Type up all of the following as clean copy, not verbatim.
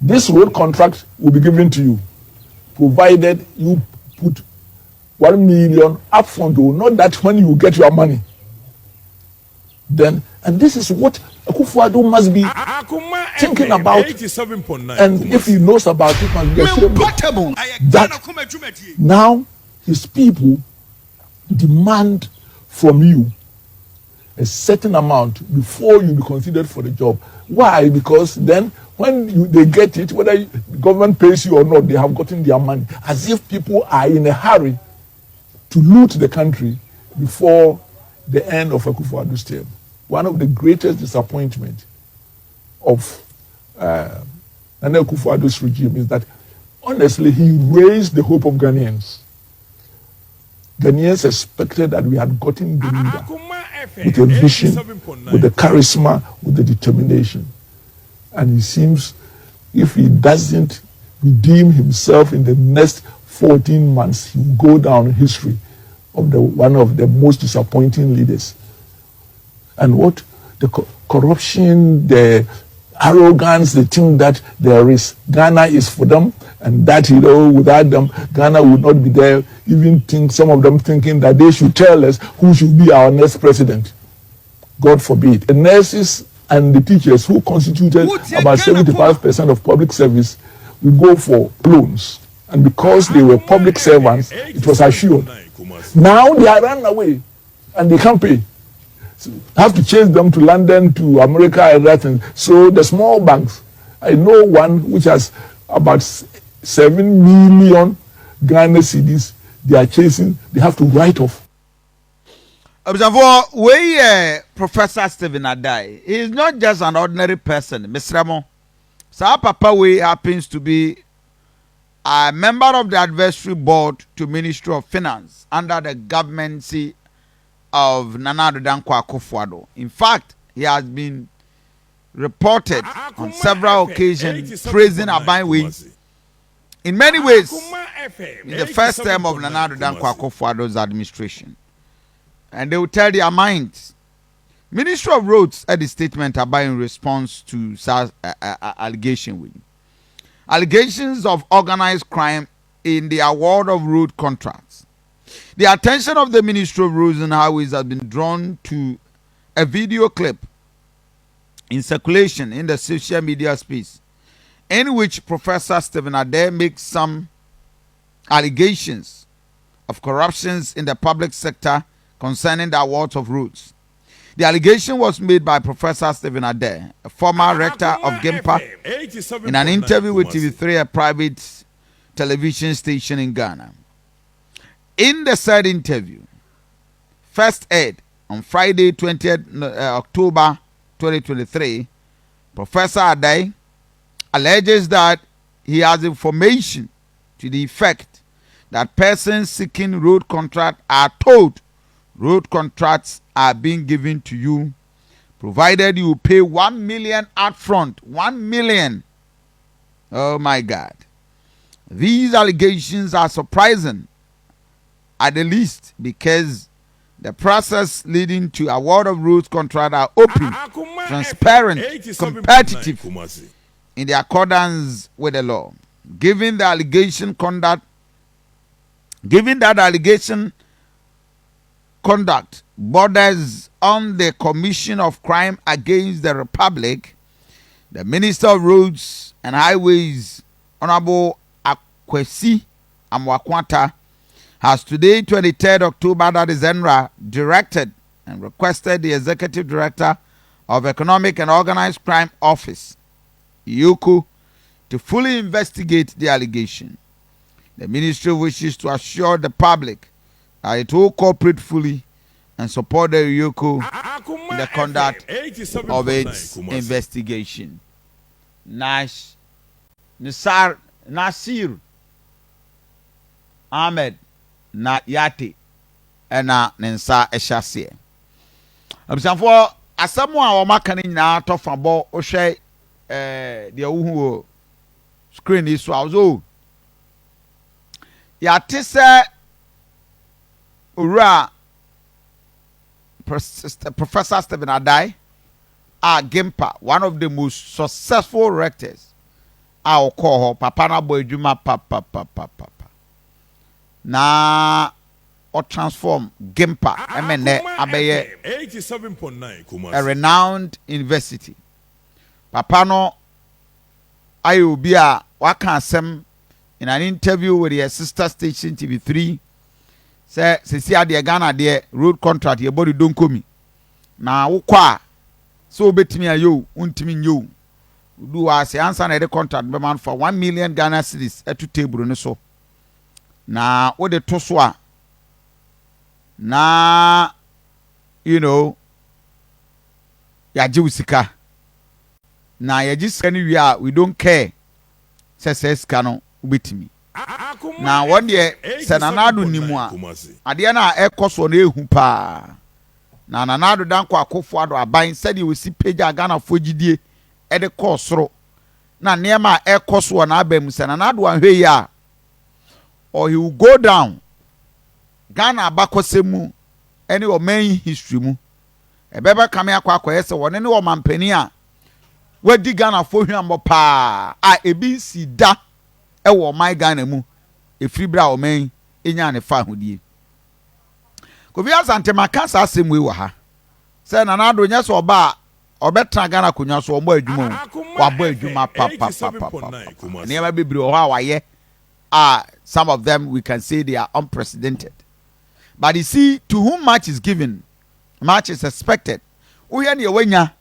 This road contract will be given to you, provided you put 1 million upfront, not that when you get your money. Then, and this is what Akufo-Addo must be thinking about. And if he knows about it, must be ashamed that now his people demand from you a certain amount before you be considered for the job. Why? Because then when they get it, whether the government pays you or not, they have gotten their money. As if people are in a hurry to loot the country before the end of Akufo-Addo's term. One of the greatest disappointments of Nana Akufo-Addo's regime is that, honestly, he raised the hope of Ghanaians. Ghanaians expected that we had gotten the leader with a vision, with the charisma, with the determination. And it seems if he doesn't redeem himself in the next 14 months, he will go down in history of one of the most disappointing leaders. And what the corruption, the arrogance, the thing that there is, Ghana is for them, and that, without them, Ghana would not be there. Even some of them thinking that they should tell us who should be our next president. God forbid. The nurses and the teachers who constituted about 75% of public service will go for loans. And because they were public servants, it was assured. Now they are run away and they can't pay. So have to chase them to London, to America, and that. And so the small banks, I know one which has about 7 million Ghana cedis, they are chasing, they have to write off. Professor Stephen Adei, he is not just an ordinary person, Mr. Ramo. Sir Papa we happens to be a member of the advisory board to Ministry of Finance under the government of Nana Addo Akufo-Addo. In fact, he has been reported on several occasions praising Adei in many ways in the first term of Nana Addo Akufo-Addo's administration. And they will tell their minds. Ministry of Roads had a statement about in response to allegation. Allegations of organized crime in the award of road contracts. The attention of the Ministry of Roads and Highways has been drawn to a video clip in circulation in the social media space in which Professor Stephen Adei makes some allegations of corruptions in the public sector concerning the awards of roads. The allegation was made by Professor Stephen Adei, a former rector of GIMPA, in an interview with TV3, a private television station in Ghana. In the said interview, first aired on Friday, 20th October 2023, Professor Adei alleges that he has information to the effect that persons seeking road contract are told road contracts are being given to you, provided you pay 1 million upfront. 1 million. Oh my God. These allegations are surprising, at the least, because the process leading to award of road contract are open, transparent, competitive, in the accordance with the law. Given that allegation conduct borders on the commission of crime against the Republic, the Minister of Roads and Highways, Honorable Akwesi Amwakwanta, has today, 23rd October, that is ENRA, directed and requested the Executive Director of Economic and Organized Crime Office, IOCO, to fully investigate the allegation. The Ministry wishes to assure the public that it will cooperate fully and support the IOCO in the conduct of its investigation. Nasir Ahmed Yate ena nensa ehyasie. Abisanfo asamo a omaka ni nyina tofabo ohwe de ohu screen iso azo yate se ura Professor Stephen Adei Gimpa, one of the most successful rectors. I'll call her Papa na boy Juma papa. Na or transform Gimpa MNE Abeye 87.9 a renowned university. Papa no Ayubia Wakasem in an interview with your sister station TV3 say Sisia de Ghana de road contract your body don't come me. Na wokwa so betimi ayo untimi nyo do as answer na the contract be man for 1 million Ghana cedis at table no so na wo de to so a na you know ya jiwsika na ya jisika ni wi we don't care say sika no betimi na one day senanado nimu a ade na ekoso na ehu pa na nanado danko akofo ado aban sede we si page Ghana fo gidie e de kosoro na niema ekoso na abam senanado anhwe ya or he will go down Ghana abakosemu any o main history mu e beba kame akwa yese woni ne o mampani a wadi Ghana fo hwambo pa a ebi si da e wo my Ghana mu e free bra o main enya ne fa hodie Kobi asante makasa asem we wa ha se na na do nya so oba obetra Ghana kunya so ombo adwuma wa bo adwuma papa ne ba bibiri o ha waye some of them we can say they are unprecedented, but you see, to whom much is given much is expected. We hear near wenya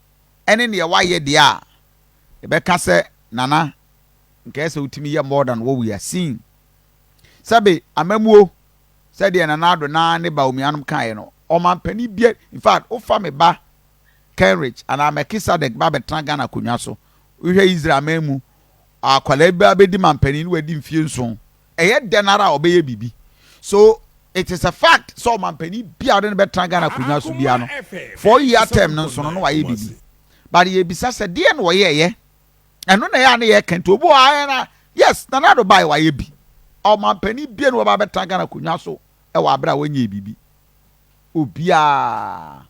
ene ne waye dia e be ka se nana nke se utimi ye more than what we are seeing. Sabe amamuo said the nanado na ne ba omianum kan no o man pani bia. In fact o fa me ba Kenrich and Amekisadek ba betra Ghana kunwa so we hear Israel memu akwala ba be di man pani no wadi mfie nso eye denara obeye bibi. So it is a fact so man pani bia de betra Ghana kunwa so bia no 4 year term no so no waye bibi, but ye bisa se de no ye ye eno na ya na ye kento obo na yes nanado bai waye bi o man pani bia no ba betra Ghana kunwa so e wa abra wanye bibi obia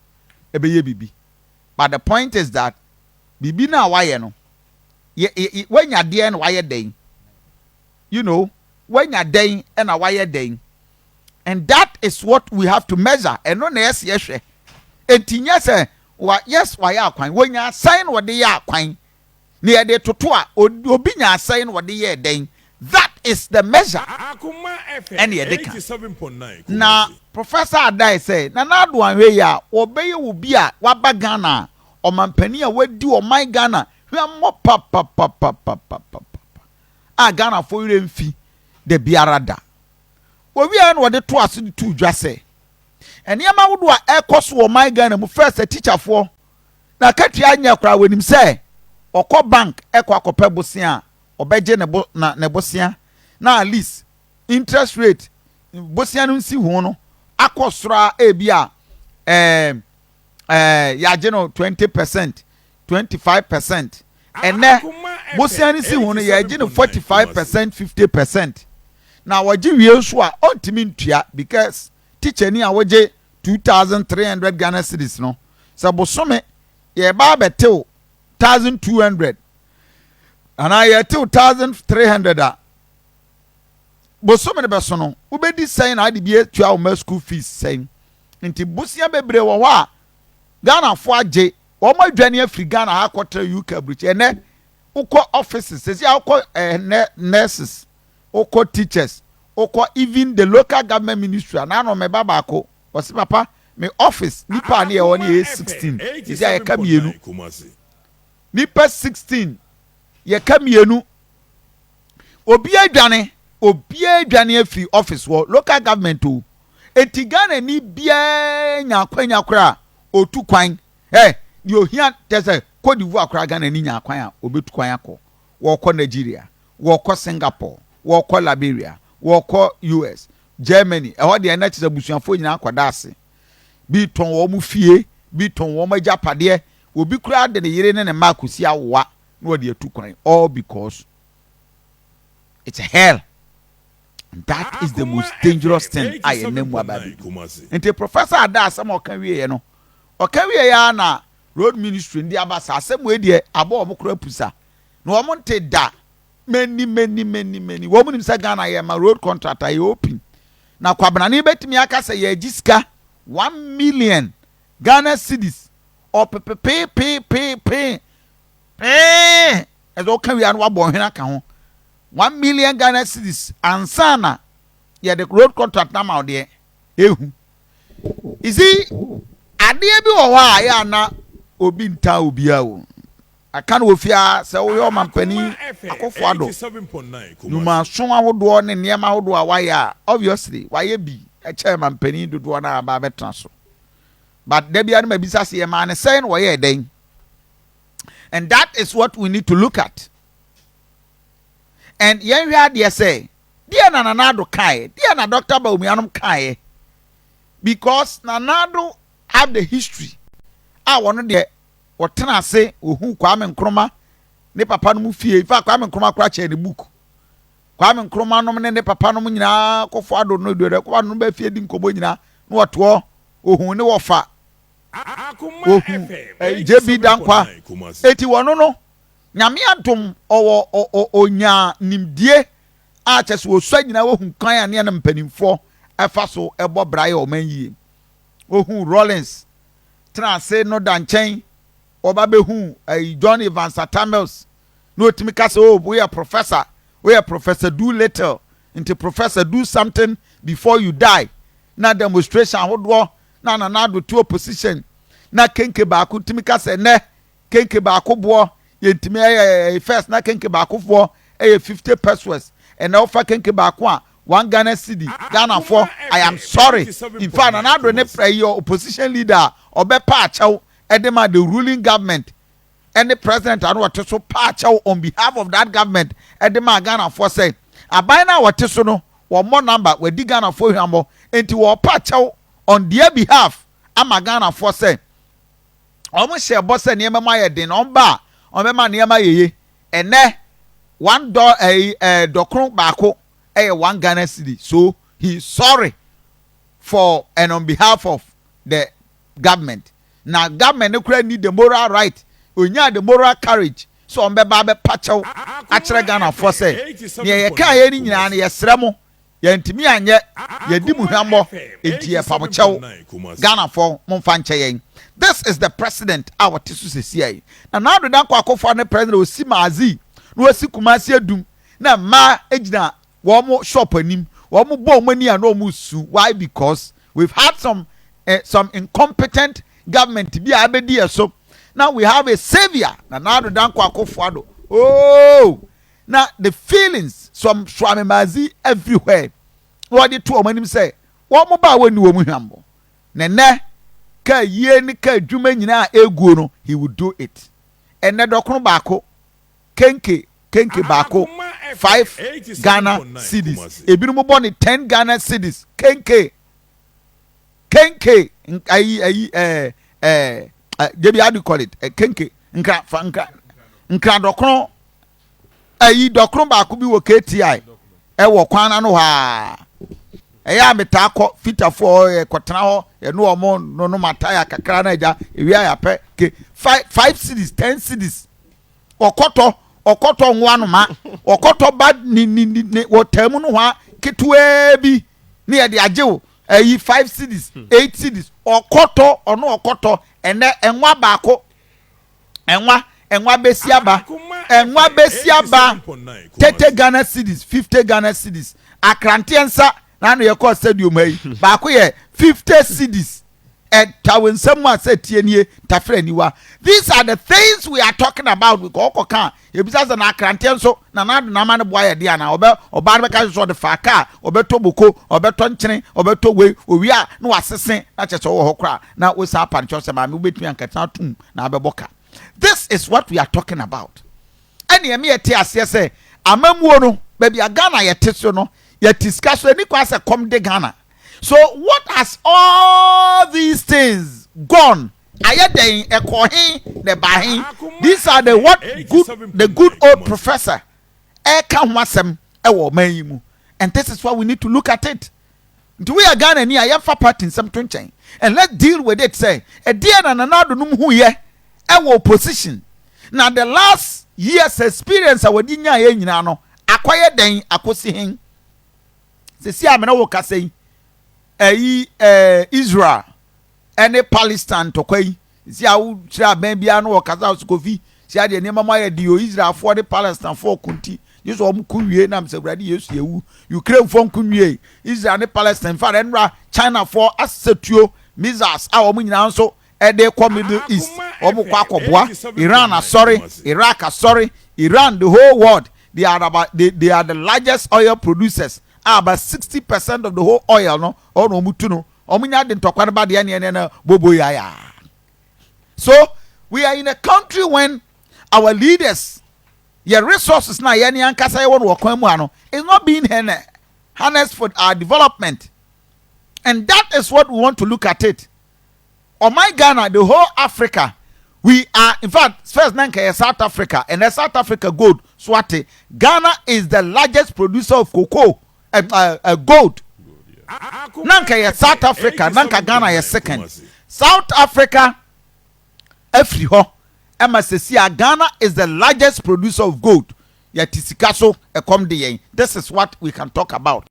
ebeye bibi. But the point is that bibi na waye no when ya de no waye den, you know, when ya den and a waye den, and that is what we have to measure. And no yes yehwe entinya se wa yes waye akwan when ya sign what de ya akwan ne ye de toto a obi nya sign what de ye den. That is the measure. And ye de 87.9 na Professor Adei say na na do anhwe ya obeye wo bi a waba Ghana o mampani a wadi o my Ghana hwammo papa Ghana fo yire mfi de biara da obi a no de to aso de tu dwa say enema wodo a ekoso o my Ghana mu first teacher fo na katua anya kra wanim say okọ bank akọpẹ bosia obeje ne bosia na at least interest rate bosia no nsi ho no akosra ebia yaje no 20%, 25%, and ne bosia no si ho no yaje no 45%, 50%. na waje wie so a ontimi ntua because teacher ni a waje 2,300 Ghana cedis no so bosome ye ba betew 1,200 and I had 2,300. Bosome ne beso no ubedi say na ade bia tua o school fees say nti bosia bebre wo ho a Ghana fo age o ma dwane afri Ghana ha kwota UK bridge ene ukọ offices say ukọ nurses ukọ teachers ukọ even the local government ministry na no me baba ko o se papa me office nipa na ye woni 16 isi ya kamienu nipa 16 ye kamienu obi adwane afi office wo local government o eti Ghana ni bia nya kwanya kra otu kwan di ohia tese Cote d'Ivoire kra Ghana ni nya kwan a obetu kwan akọ wo kọ Nigeria wo kọ Singapore wo kọ Liberia wo kọ US Germany ho de na chese busuafo nyina akwada ase bi ton wo mu fie bi ton wo ma japade obi kra de ne yire ne ma kosi awa na wo de atu kwan all because it's a hell. And that is the most dangerous thing I am about. And the Professor Adei some can we no. Okay we ya na road ministry ndi abasa asem we de abo omo kura pusa na omo nte da many wo nim say Ghana ye ma road contractor ye open na kwabana ni betimi aka say ye gisika 1 million Ghana cedis or pe ezo kan wi an wa bo hena ka ho 1 million Ghana cedis ansana ye the road contract na ma de ehu isi ade bi wo ha ya na obi nta obi a wo aka na ofia se wo yo mampani akofo ado 87.9 numa so ahodo ne niam ahodo a waya obviously waye bi e che mampani dodo na aba betra so but there be an mabisa se man saying waye den. And that is what we need to look at. And yen hwa de say dia na nanado kai dia na Dr. Baumianum kai because nanado have the history one de wotena se ohu Kwame Nkrumah ne papa no mu fie fa Kwame Nkrumah kra che ne book Kwame Nkrumah no ne papa no nyina kofo ado no do de ko no ba fie di nkobo nyina no woto ohu ne wofa Akoma FM JB Dankwa eti wono no nyame adom owo onya nimdie a chese osua nyina wohu kan ya ne mpanimfo efa so ebo brae o manyi ohu Rollins tena se no danchen oba behu John Evans Samuels no timi ka se we are professor do little into professor do something before you die na demonstration hodo na do to opposition na kenke ba ku timi ka se ne kenke ba ku bo yentimi first na kenke ba ku fo 50 pesos and now for kenke ba ku a 1 Ghana cedi Ghana for I am sorry in fact na do ne pray your opposition leader obepa achew edema the ruling government and the president and what so pa achew on behalf of that government edema Ghana for say abina what so no one more number we di Ghana for hwambo enti wo pa achew on their behalf ama Ghana for say omo share boss niam ma ye den on ba on be ma niam yeye ene $1 dokron baako 1 Ghana cedi so he is sorry for and on behalf of the government. Now government no kura need the moral right onya the moral courage so on be ba be pachew akere Ghana for say ne ye ka ye ni nyina ne ye sremo ye ntimi anye ye di mu hwambo enti ye pamochew Ghana for momfa nche yen. This is the president our tisu sesie na do dan kwa akofo ne president Osimazi no osi Kumasi adum na ma ejina wo mo shop anim wo mo bo mani a no mo su. Why? Because we've had some incompetent government bi abedi eso. Now we have a savior na do dan kwa akofo ado. Oh, now the feelings some Swamimazi everywhere what the two of them say wo mo ba wani wo mu hwambo nene ka yie ni ka dwuma nyina eguo no he would do it. Ene dokro baako kenke baako 5 Ghana cedis ebinumo bo ni 10 Ghana cedis kenke debi how do you call it kenke nkra dokro dokro baako bi wo KTI wo kwana no ha eya metako fitafo kotena ho no omo no mataya kakra na eja ewia ya pe ke 5 cedis 10 cedis okoto nwa no ma okoto bad ni wotamu no ha ketwe bi ni ye de ajewo 5 cedis 8 cedis okoto ono okoto ene enwa baako enwa besiaba 30 Ghana cedis 50 Ghana cedis akrantiensa na no ye call stadium hey baako ye 50 cedis tawensam a setie nie tafra niwa. These are the things we are talking about. We go kan ebisa na akrantienso na na ma ne boa ye dia na oba be ka so de faka obeto boko obeto nkyene obeto we owia na wasesen na cheche wo hokra na wo sa pan chose ma me obetumi ankata tum na abeboka. This is what we are talking about. Ene me yete ase se amamuo no ba bia Ghana yete so no yetiska so ni kwa se kom de Ghana. So what has all these things gone? Ayeden ekohin the bahin. These are the good old professor. Eka hwasem ewo manyimu. And this is why we need to look at it. Do we are Ghana ni ayemfa party nsem to nchen. And let's deal with it say. E dia na nanado num hu ye ɛwɔ position na the last years experience a wɔde nya yɛ nyinaa no akɔyɛ den akɔsi hen sisi amena wɔ kasa yi Israel ɛne Palestine tɔkwa yi si awo kyerɛ abɛn bia no wɔ kasa kofi si adeɛ nneɛma mo ayɛ di o Israel foɔ de Palestine foɔ kunti yesu wɔn kunwie nam sɛ wurade yesu yewu Ukraine foɔ kunwie Israel ne Palestine fa de nra China foɔ asetuo missiles a wɔn nyinaa nso ɛde kɔ Middle East wɔn kɔ akɔboa Iran asɔre Iraq asɔre Iran the whole world they are the largest oil producers about 60% of the whole oil no ɔno wɔn tu no wɔn nya de ntɔkwa no ba deɛ ne na bobo yaya. So we are in a country when our leaders your resources na yɛn ankasa yɛ wɔ kwan mu ano is not being harnessed for our development, and that is what we want to look at it. Oh my Ghana, the whole Africa, we are in fact first nanka South Africa and the South Africa gold swati. Ghana is the largest producer of cocoa gold. Nanka South Africa, nanka Ghana is second. South Africa, Afriho, Ghana is the largest producer of gold. This is what we can talk about.